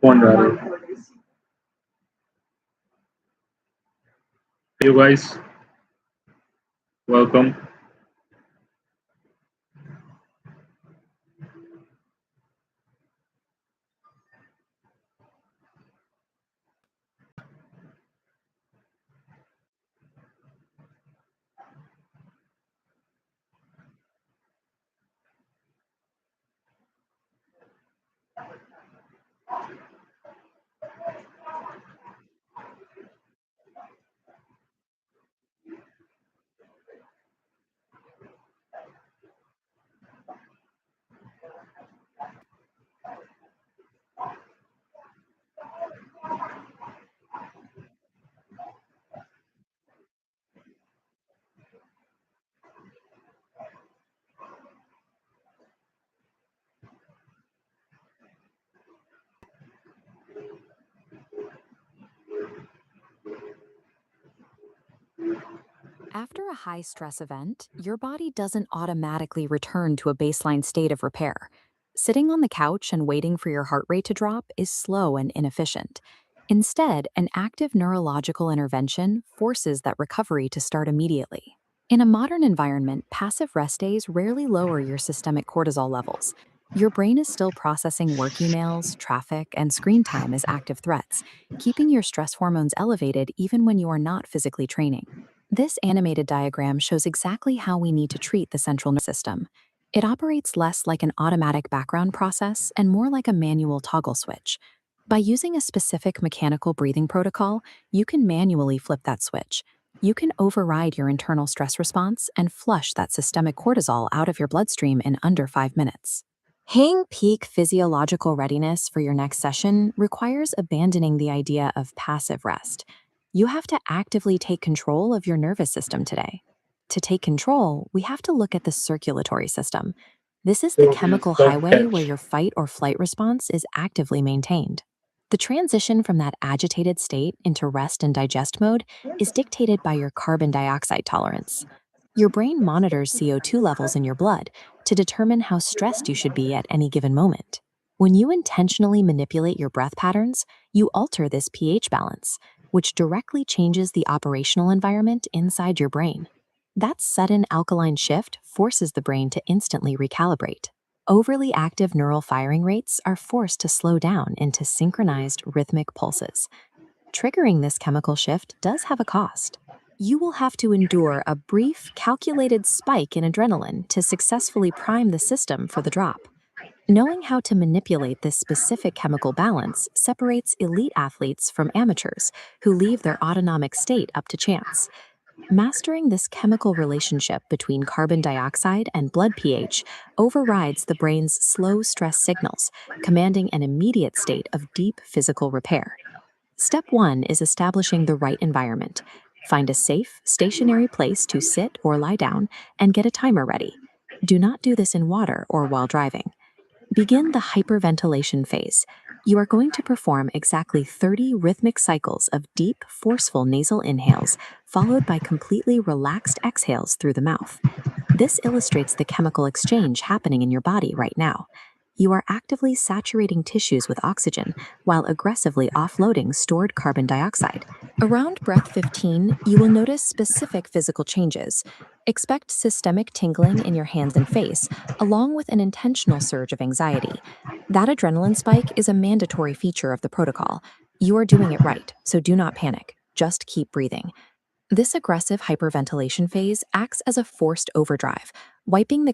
One rather. You guys, welcome. After a high-stress event, your body doesn't automatically return to a baseline state of repair. Sitting on the couch and waiting for your heart rate to drop is slow and inefficient. Instead, an active neurological intervention forces that recovery to start immediately. In a modern environment, passive rest days rarely lower your systemic cortisol levels. Your brain is still processing work emails, traffic, and screen time as active threats, keeping your stress hormones elevated even when you are not physically training. This animated diagram shows exactly how we need to treat the central nervous system. It operates less like an automatic background process and more like a manual toggle switch. By using a specific mechanical breathing protocol, you can manually flip that switch. You can override your internal stress response and flush that systemic cortisol out of your bloodstream in under 5 minutes. Hitting peak physiological readiness for your next session requires abandoning the idea of passive rest. You have to actively take control of your nervous system today. To take control, we have to look at the circulatory system. This is the chemical highway where your fight or flight response is actively maintained. The transition from that agitated state into rest and digest mode is dictated by your carbon dioxide tolerance. Your brain monitors CO2 levels in your blood to determine how stressed you should be at any given moment. When you intentionally manipulate your breath patterns, you alter this pH balance, which directly changes the operational environment inside your brain. That sudden alkaline shift forces the brain to instantly recalibrate. Overly active neural firing rates are forced to slow down into synchronized rhythmic pulses. Triggering this chemical shift does have a cost. You will have to endure a brief, calculated spike in adrenaline to successfully prime the system for the drop. Knowing how to manipulate this specific chemical balance separates elite athletes from amateurs who leave their autonomic state up to chance. Mastering this chemical relationship between carbon dioxide and blood pH overrides the brain's slow stress signals, commanding an immediate state of deep physical repair. Step 1 is establishing the right environment. Find a safe, stationary place to sit or lie down and get a timer ready. Do not do this in water or while driving. Begin the hyperventilation phase. You are going to perform exactly 30 rhythmic cycles of deep, forceful nasal inhales, followed by completely relaxed exhales through the mouth. This illustrates the chemical exchange happening in your body right now. You are actively saturating tissues with oxygen while aggressively offloading stored carbon dioxide. Around breath 15, you will notice specific physical changes. Expect systemic tingling in your hands and face, along with an intentional surge of anxiety. That adrenaline spike is a mandatory feature of the protocol. You are doing it right, so do not panic. Just keep breathing. This aggressive hyperventilation phase acts as a forced overdrive, wiping the